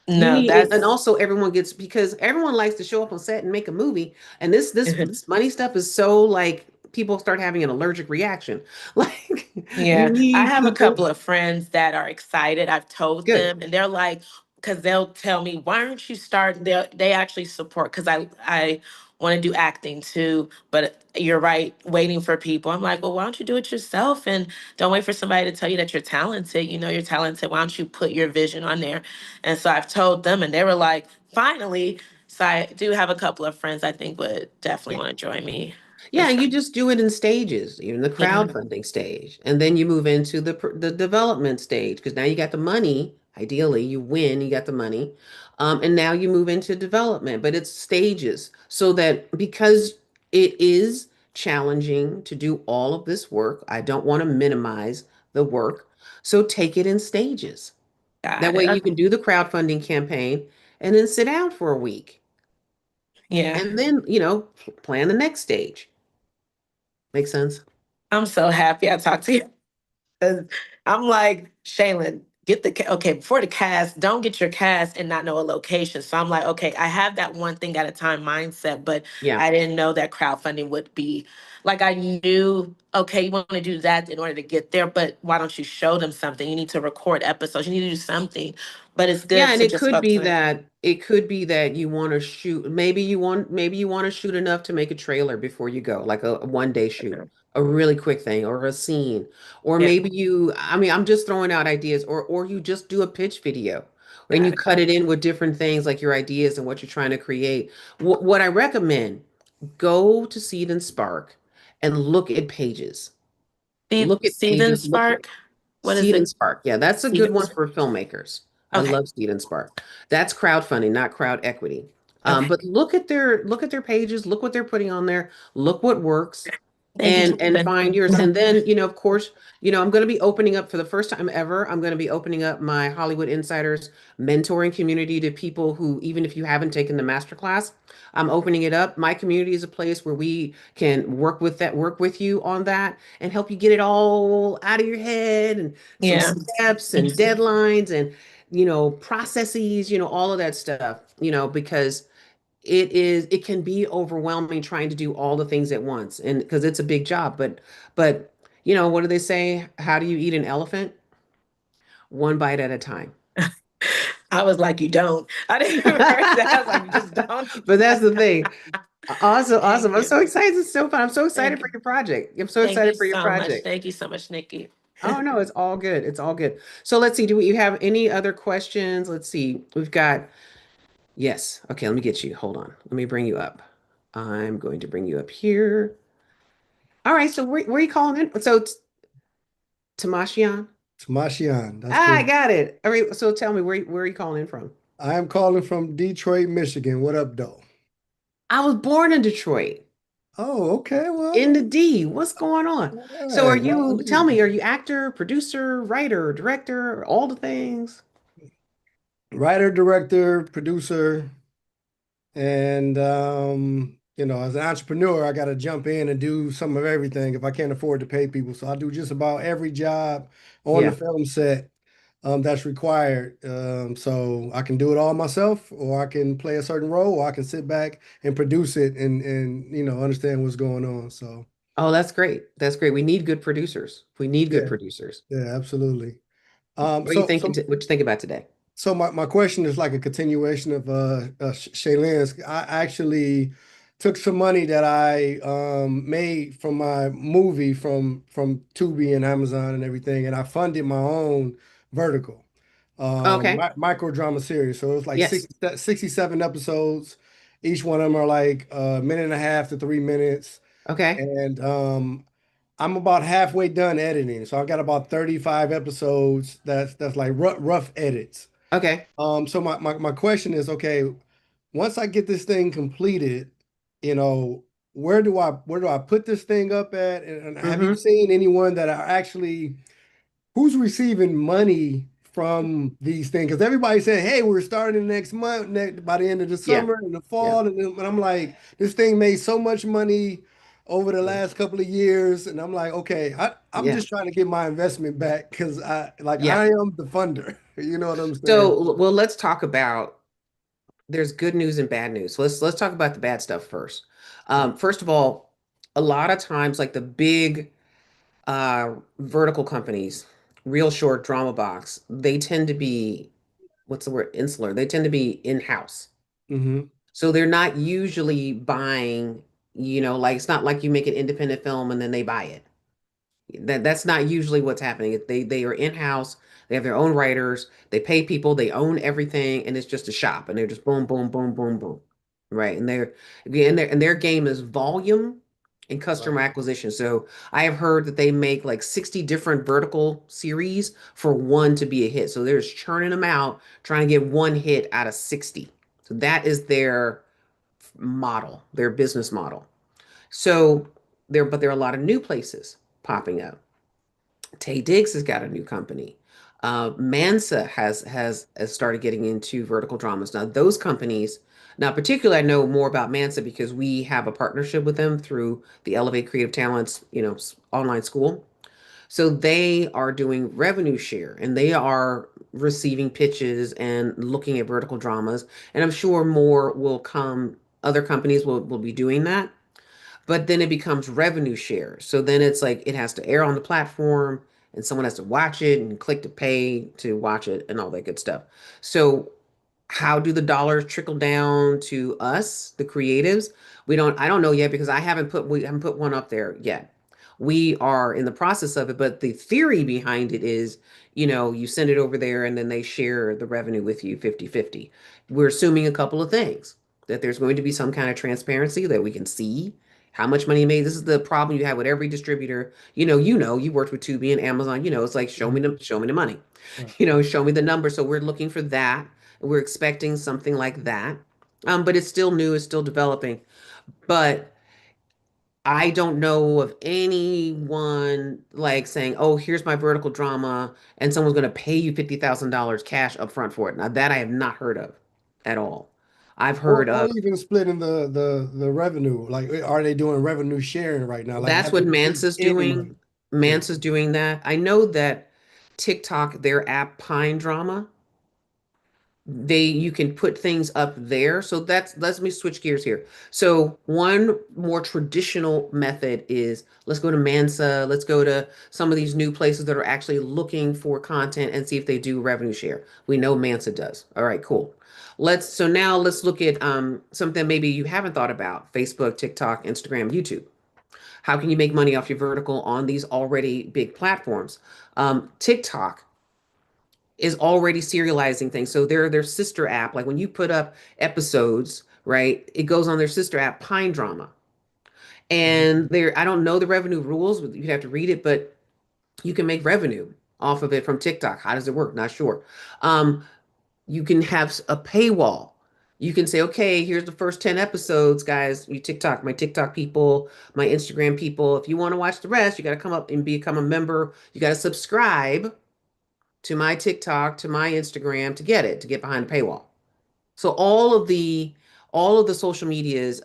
You No, need, and that's also everyone gets, because everyone likes to show up on set and make a movie, and this money stuff is so like people start having an allergic reaction. Like you yeah. I need have a people. couple of friends that are excited. I've told Good. them, and they're like, because they'll tell me, "Why aren't you starting?" They actually support because I want to do acting too. But you're right, waiting for people. I'm like, well, why don't you do it yourself and don't wait for somebody to tell you that you're talented. You know, you're talented. Why don't you put your vision on there? And so I've told them, and they were like, finally. So I do have a couple of friends I think would definitely want to join me and Yeah, start. you just do it in stages, even the Yeah, crowdfunding stage, and then you move into the development stage because now you got the money. Ideally, you win, you got the money, and now you move into development. But it's stages, so that because it is challenging to do all of this work, I don't want to minimize the work. So take it in stages. That got way it. you Okay. can do the crowdfunding campaign and then sit down for a week, Yeah. and then plan the next stage. Make sense? I'm so happy I talked to you. 'Cause I'm like, Shaylin, get the okay before the cast. Don't get your cast and not know a location. So I'm like, okay, I have that one thing at a time mindset, but Yeah. I didn't know that crowdfunding would be like I knew. Okay, you want to do that in order to get there, but why don't you show them something? You need to record episodes. You need to do something. But it's Yeah, good and to just focus on it. it could be that you want to shoot, maybe you want to shoot enough to make a trailer before you go, like a one-day shoot, Okay. a really quick thing or a scene. Or Yeah, maybe I mean, I'm just throwing out ideas, or you just do a pitch video and you got it. cut it in with different things like your ideas and what you're trying to create. What I recommend, go to Seed and Spark and look at pages. Look at Seed and pages, look at Spark. What is Seed and it? Spark. Yeah, that's a Seed good and one Spark. for filmmakers. I Okay. love Seed and Spark. That's crowdfunding, not crowd equity. Okay. But look at their pages, look what they're putting on there, look what works, Thank you, and Jonathan. find yours. And then, of course, I'm going to be opening up for the first time ever. I'm going to be opening up my Hollywood Insiders mentoring community to people who, even if you haven't taken the master class, I'm opening it up. My community is a place where we can work with you on that and help you get it all out of your head and some Yeah. steps and deadlines and, processes, all of that stuff, because it can be overwhelming trying to do all the things at once, and because it's a big job, but what do they say? How do you eat an elephant? One bite at a time. I was like, you don't. I didn't hear that. I was like, you just don't. But that's the thing. Awesome, Thank awesome. I'm you. so excited. It's so fun. I'm so excited Thank for you. your project. I'm so Thank you excited for your so much. project. Thank you so much, Nikki. Oh no, it's all good. It's all good. So let's see. Do you have any other questions? Let's see. We've got, yes. Okay, let me get you. Hold on. Let me bring you up. I'm going to bring you up here. All right. So where are you calling in? So Tamashian. Tamashian, that's Ah, I correct. got it. All right. So tell me, where are you calling in from? I am calling from Detroit, Michigan. What up, though? I was born in Detroit, Oh, okay. in Well, the D. What's going on? all So right. Well, tell me, are you actor, producer, writer, director, all the things? writer, director, producer, and as an entrepreneur, I got to jump in and do some of everything if I can't afford to pay people. So I do just about every job on the Yeah. film set that's required. So I can do it all myself, or I can play a certain role, or I can sit back and produce it and understand what's going on. So Oh, that's great. That's great. We need good producers. We need good yeah, producers. yeah, absolutely. What are you So thinking? What you think about today? So my question is like a continuation of Shaylin's. I actually took some money that I made from my movie from Tubi and Amazon and everything, and I funded my own vertical Okay. micro drama series. So it's like Yes. 67 episodes. Each one of them are like a minute and a half to 3 minutes, Okay. and I'm about halfway done editing. So I've got about 35 episodes. That's like rough edits. Okay. So my question is, okay, once I get this thing completed, you know, where do I put this thing up at? And have you Mm-hmm. seen anyone that are actually who's receiving money from these things? Because everybody said, hey, we're starting next month, by the end of the Yeah. summer and the Yeah. fall. And I'm like, this thing made so much money over the Yeah. last couple of years. And I'm like, okay, I'm Yeah. just trying to get my investment back because Yeah. I am the funder. You know what I'm saying? So, well, let's talk about, there's good news and bad news. So let's talk about the bad stuff first. First of all, a lot of times, like the big vertical companies, Real Short, Drama Box, they tend to be, what's the word, insular. They tend to be in-house. Hmm. So they're not usually buying, like it's not like you make an independent film and then they buy it. That's not usually what's happening. They are in-house, they have their own writers, they pay people, they own everything, and it's just a shop, and they're just boom, boom, boom, boom, boom. Right. And their game is volume and customer Right. acquisition. So I have heard that they make like 60 different vertical series for one to be a hit. So they're just churning them out, trying to get one hit out of 60. So that is their model, their business model. So but there are a lot of new places popping up. Tay Diggs has got a new company. Mansa has started getting into vertical dramas. Now those companies, now particularly I know more about Mansa because we have a partnership with them through the Elevate Creative Talents, online school. So they are doing revenue share and they are receiving pitches and looking at vertical dramas. And I'm sure more will come. Other companies will be doing that, but then it becomes revenue share. So then it's like it has to air on the platform and someone has to watch it and click to pay to watch it and all that good stuff. So how do the dollars trickle down to us, the creatives? I don't know yet because we haven't put one up there yet. We are in the process of it, but the theory behind it is, you send it over there and then they share the revenue with you 50-50. We're assuming a couple of things, that there's going to be some kind of transparency that we can see how much money you made. This is the problem you have with every distributor. You worked with Tubi and Amazon, it's like Mhm. show me the money. Right. Show me the number. So we're looking for that. We're expecting something like that. But it's still new, it's still developing. But I don't know of anyone like saying, "Oh, here's my vertical drama," and someone's going to pay you $50,000 cash up front for it. Now that I have not heard of at all. I've heard Or of even splitting the revenue. Like, are they doing revenue sharing right now? Like that's have they what released Mansa's any doing. money? Yeah. Mansa's doing that. I know that TikTok, their app Pine Drama, you can put things up there. So that's let me switch gears here. So one more traditional method is let's go to Mansa, let's go to some of these new places that are actually looking for content and see if they do revenue share. We know Mansa does. All right, cool. Now let's look at something maybe you haven't thought about: Facebook, TikTok, Instagram, YouTube. How can you make money off your vertical on these already big platforms? TikTok is already serializing things. So their sister app, like when you put up episodes, right, it goes on their sister app, Pine Drama. Mhm. And there, I don't know the revenue rules, but you'd have to read it, but you can make revenue off of it from TikTok. How does it work? Not sure. Um, you can have a paywall. You can say, okay, here's the first 10 episodes, guys. You TikTok, my TikTok people, my Instagram people. If you want to watch the rest, you got to come up and become a member. You got to subscribe to my TikTok, to my Instagram to get it, to get behind the paywall. So all of the social medias,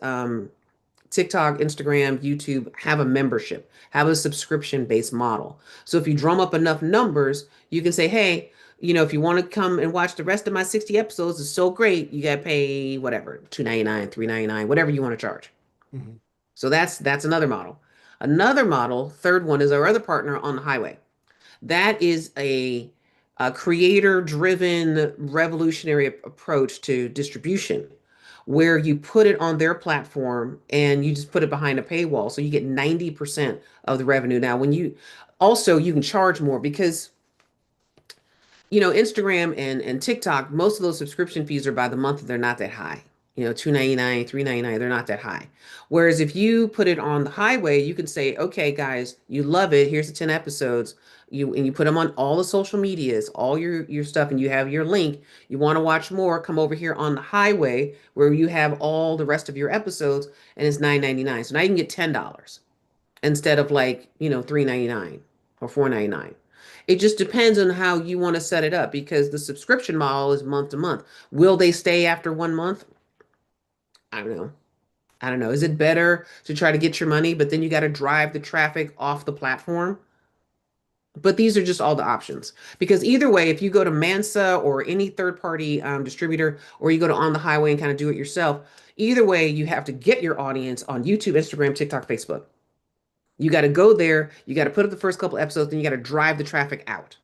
TikTok, Instagram, YouTube have a membership, have a subscription-based model. So if you drum up enough numbers, you can say, hey, if you want to come and watch the rest of my 60 episodes, it's so great. You got to pay whatever, 2.99, 3.99, whatever you want to charge. Mhm. So that's another model. Another model, third one is our other partner on the highway. That is a creator-driven revolutionary approach to distribution, where you put it on their platform and you just put it behind a paywall. So you get 90% of the revenue. Now, you can charge more because Instagram and TikTok, most of those subscription fees are by the month, they're not that high. 2.99, 3.99, they're not that high. Whereas if you put it on the highway, you can say, okay, guys, you love it. Here's the 10 episodes. You put them on all the social medias, all your stuff, and you have your link. You want to watch more, come over here on the highway where you have all the rest of your episodes, and it's 9.99. So now you can get $10 instead of like, 3.99 or 4.99. It just depends on how you want to set it up because the subscription model is month to month. Will they stay after 1 month? I don't know. I don't know. Is it better to try to get your money, but then you got to drive the traffic off the platform? But these are just all the options. Because either way, if you go to Mansa or any third party distributor, or you go to On the Highway and kind of do it yourself, either way, you have to get your audience on YouTube, Instagram, TikTok, Facebook. You got to go there, you got to put up the first couple episodes, then you got to drive the traffic out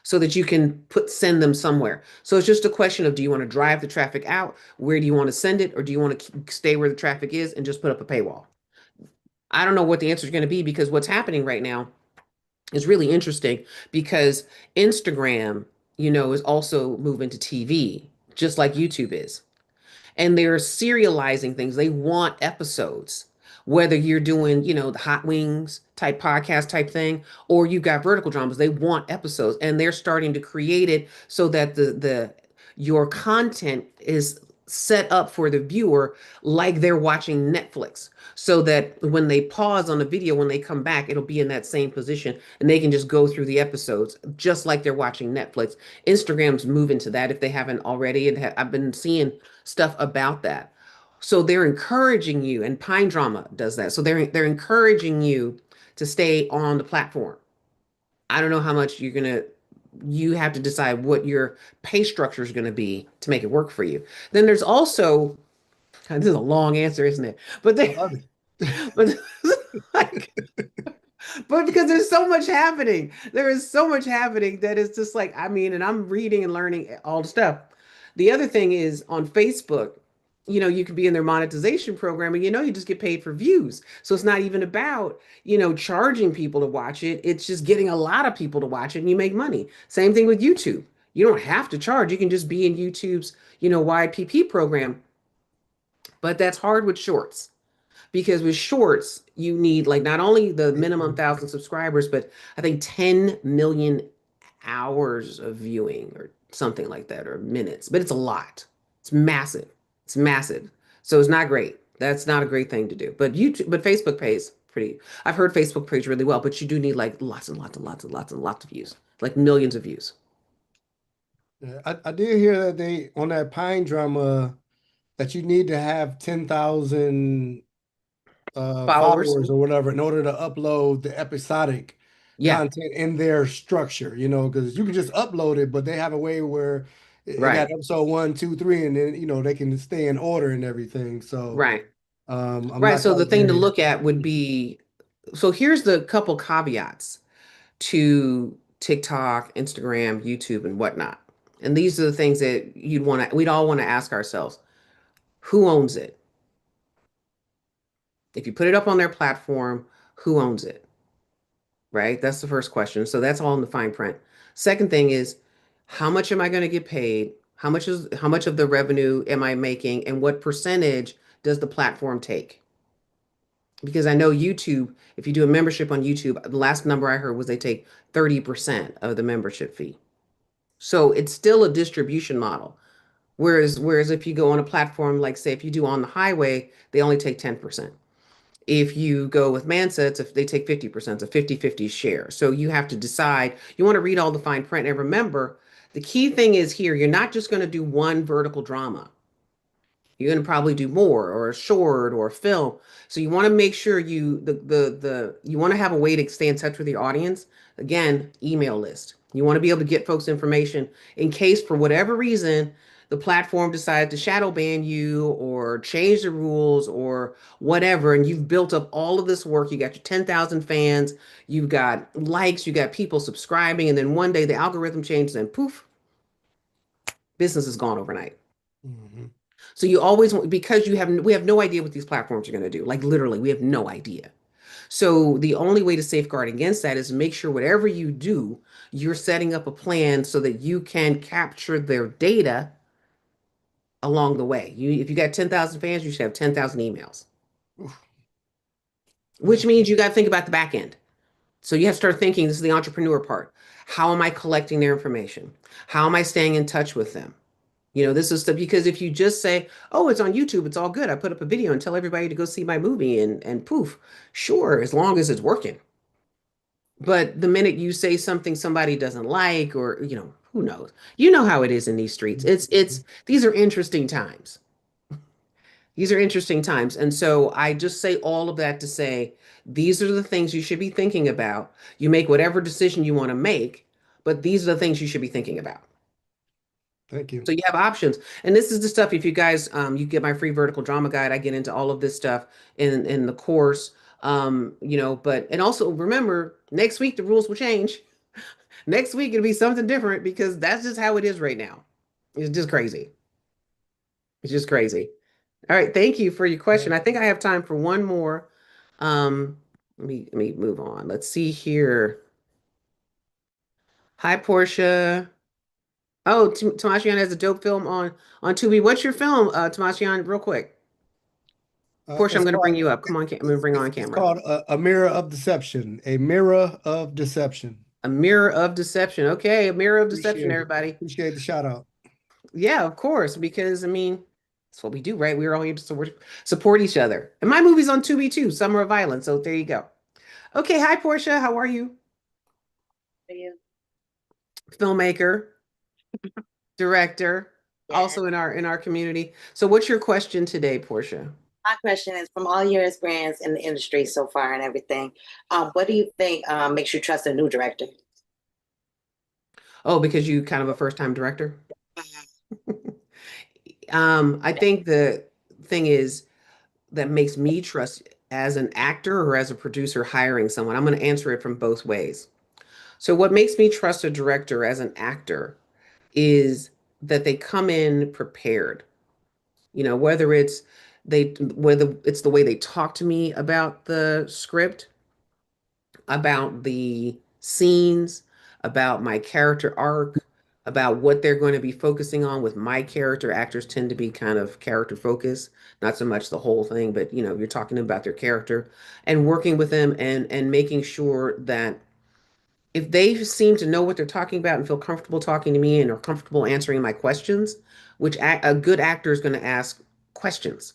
so that you can send them somewhere. So it's just a question of, do you want to drive the traffic out? Where do you want to send it? Or do you want to stay where the traffic is and just put up a paywall? I don't know what the answer is going to be because what's happening right now is really interesting because Instagram, is also moving to TV, just like YouTube is, and they're serializing things. They want episodes, whether you're doing, the hot wings type podcast type thing, or you've got vertical dramas. They want episodes, and they're starting to create it so that the your content is set up for the viewer like they're watching Netflix, so that when they pause on the video, when they come back, it'll be in that same position, and they can just go through the episodes just like they're watching Netflix. Instagram's moving to that if they haven't already, and I've been seeing stuff about that. So they're encouraging you, and Pine Drama does that. So they're encouraging you to stay on the platform. I don't know how much you have to decide what your pay structure is gonna be to make it work for you. Then there's also, this is a long answer, isn't it? But I love it. but like, but because there's so much happening, there is so much happening that it's just like, I mean, and I'm reading and learning all the stuff. The other thing is on Facebook, you could be in their monetization program and you just get paid for views. So it's not even about, charging people to watch it. It's just getting a lot of people to watch it and you make money. Same thing with YouTube. You don't have to charge. You can just be in YouTube's, YPP program. But that's hard with shorts because with shorts, you need like not only the minimum 1,000 subscribers, but I think 10 million hours of viewing or something like that, or minutes. But it's a lot. It's massive. It's massive. So it's not great. That's not a great thing to do. But YouTube, but Facebook pays pretty. I've heard Facebook pays really well, but you do need like lots and lots and lots and lots and lots of views, like millions of views. Yeah, I did hear that they on that Pine drama that you need to have 10,000 Followers. followers or whatever in order to upload the episodic Yeah, content in their structure, because you can just upload it, but they have a way where it got right, episode one, two, three, and then they can stay in order and everything. So right, I'm right. not So the quite thing there to yet. look at would be, so here's the couple caveats to TikTok, Instagram, YouTube, and whatnot. And these are the things that we'd all want to ask ourselves. Who owns it? If you put it up on their platform, who owns it? Right? That's the first question. So that's all in the fine print. Second thing is, how much am I going to get paid? How much of the revenue am I making, and what percentage does the platform take? Because I know YouTube, if you do a membership on YouTube, the last number I heard was they take 30% of the membership fee. So it's still a distribution model. Whereas if you go on a platform like, say, if you do on the highway, they only take 10%. If you go with Mansa, if they take 50%, it's a 50-50 share. So you have to decide, you want to read all the fine print. And remember, the key thing is here, you're not just going to do one vertical drama. You're going to probably do more, or a short, or a film. So you want to make sure you want to have a way to stay in touch with your audience. Again, email list. You want to be able to get folks information in case for whatever reason the platform decides to shadow ban you or change the rules or whatever, and you've built up all of this work. You got your 10,000 fans, you've got likes, you got people subscribing, and then one day the algorithm changes and poof, business is gone overnight. Mhm. So you always want, because we have no idea what these platforms are going to do. Like literally, we have no idea. So the only way to safeguard against that is make sure whatever you do, you're setting up a plan so that you can capture their data along the way. If you got 10,000 fans, you should have 10,000 emails, Oof. which means you got to think about the back end. So you have to start thinking, this is the entrepreneur part. How am I collecting their information? How am I staying in touch with them? This is stuff because if you just say, oh, it's on YouTube, it's all good. I put up a video and tell everybody to go see my movie and poof, sure, as long as it's working. But the minute you say something somebody doesn't like, or, who knows? You know how it is in these streets. These are interesting times. These are interesting times. And so I just say all of that to say, these are the things you should be thinking about. You make whatever decision you want to make, but these are the things you should be thinking about. Thank you. So you have options. And this is the stuff, if you guys, you get my free vertical drama guide, I get into all of this stuff in the course. But, and also remember, next week the rules will change. Next week it'll be something different because that's just how it is right now. It's just crazy. It's just crazy. All right, thank you for your question. I think I have time for one more. Let me move on. Let's see here. Hi, Portia. Oh, Tamashian has a dope film on Tubi. What's your film, Tamashian? Real quick. Portia, I'm It's going to bring called you up. Come on, I'm going to bring on it's camera. called a Mirror of Deception. A Mirror of Deception. A Mirror of Deception. Okay, A Mirror of Deception, Appreciate it. everybody. Appreciate the shout out. Yeah, of course, because I mean, that's what we do, right? We're all here to support each other. And my movie's on Tubi too, Summer of Violence. So there you go. Okay, hi Portia, how are you? For you. Filmmaker, director, Yes. also in our community. So what's your question today, Portia? My question is, from all your experience in the industry so far and everything, what do you think makes you trust a new director? Oh, because you kind of a first-time director? I think the thing is that makes me trust as an actor or as a producer hiring someone. I'm going to answer it from both ways. So what makes me trust a director as an actor is that they come in prepared. Whether it's the way they talk to me about the script, about the scenes, about my character arc, about what they're going to be focusing on with my character. Actors tend to be kind of character focused, not so much the whole thing, but you're talking about their character and working with them and making sure that if they seem to know what they're talking about and feel comfortable talking to me and are comfortable answering my questions, which a good actor is going to ask questions.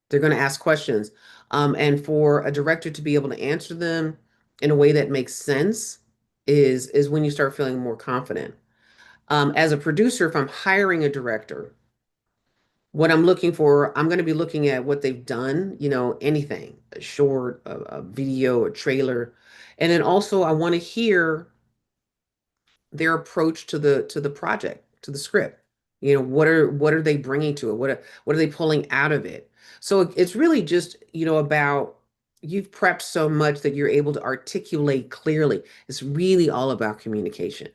They're going to ask questions. And for a director to be able to answer them in a way that makes sense is when you start feeling more confident. As a producer, if I'm hiring a director, what I'm looking for, I'm going to be looking at what they've done, anything, a short, a video, a trailer. And then also I want to hear their approach to the project, to the script. What are they bringing to it? What are they pulling out of it? So it's really just, about you've prepped so much that you're able to articulate clearly. It's really all about communication.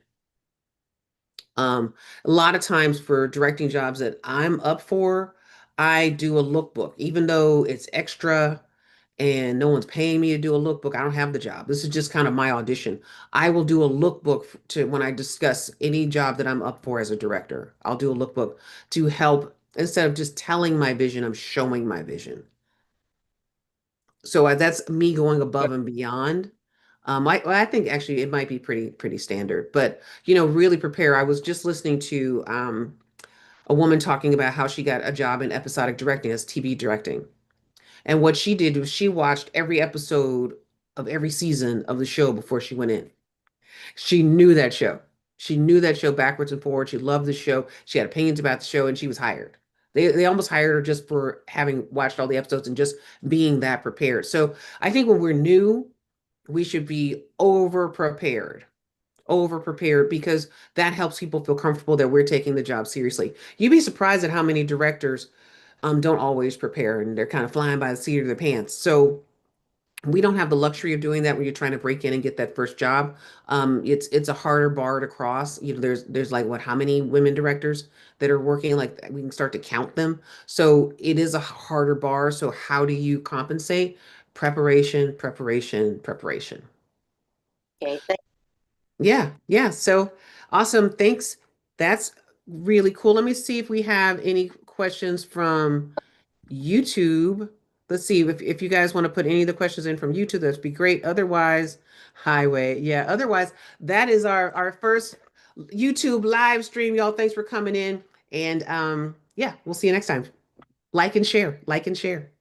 Um, a lot of times for directing jobs that I'm up for, I do a lookbook, even though it's extra and no one's paying me to do a lookbook. I don't have the job. This is just kind of my audition. I will do a lookbook to when I discuss any job that I'm up for as a director. I'll do a lookbook to help instead of just telling my vision, I'm showing my vision. So that's me going above and beyond. I think actually it might be pretty standard, but really prepare. I was just listening to a woman talking about how she got a job in episodic directing as TV directing. And what she did was she watched every episode of every season of the show before she went in. She knew that show. She knew that show backwards and forwards. She loved the show. She had opinions about the show, and she was hired. They almost hired her just for having watched all the episodes and just being that prepared. So I think when we're new, we should be over prepared because that helps people feel comfortable that we're taking the job seriously. You'd be surprised at how many directors don't always prepare and they're kind of flying by the seat of their pants. So we don't have the luxury of doing that when you're trying to break in and get that first job. It's a harder bar to cross. There's like what, how many women directors that are working? Like we can start to count them. So it is a harder bar. So how do you compensate? Preparation, preparation, preparation. Okay, Yeah, yeah. So awesome. Thanks. That's really cool. Let me see if we have any questions from YouTube. Let's see if you guys want to put any of the questions in from YouTube, that'd be great. Otherwise, highway. Yeah, otherwise, that is our first YouTube live stream, y'all. Thanks for coming in. And yeah, we'll see you next time. Like and share. Like and share.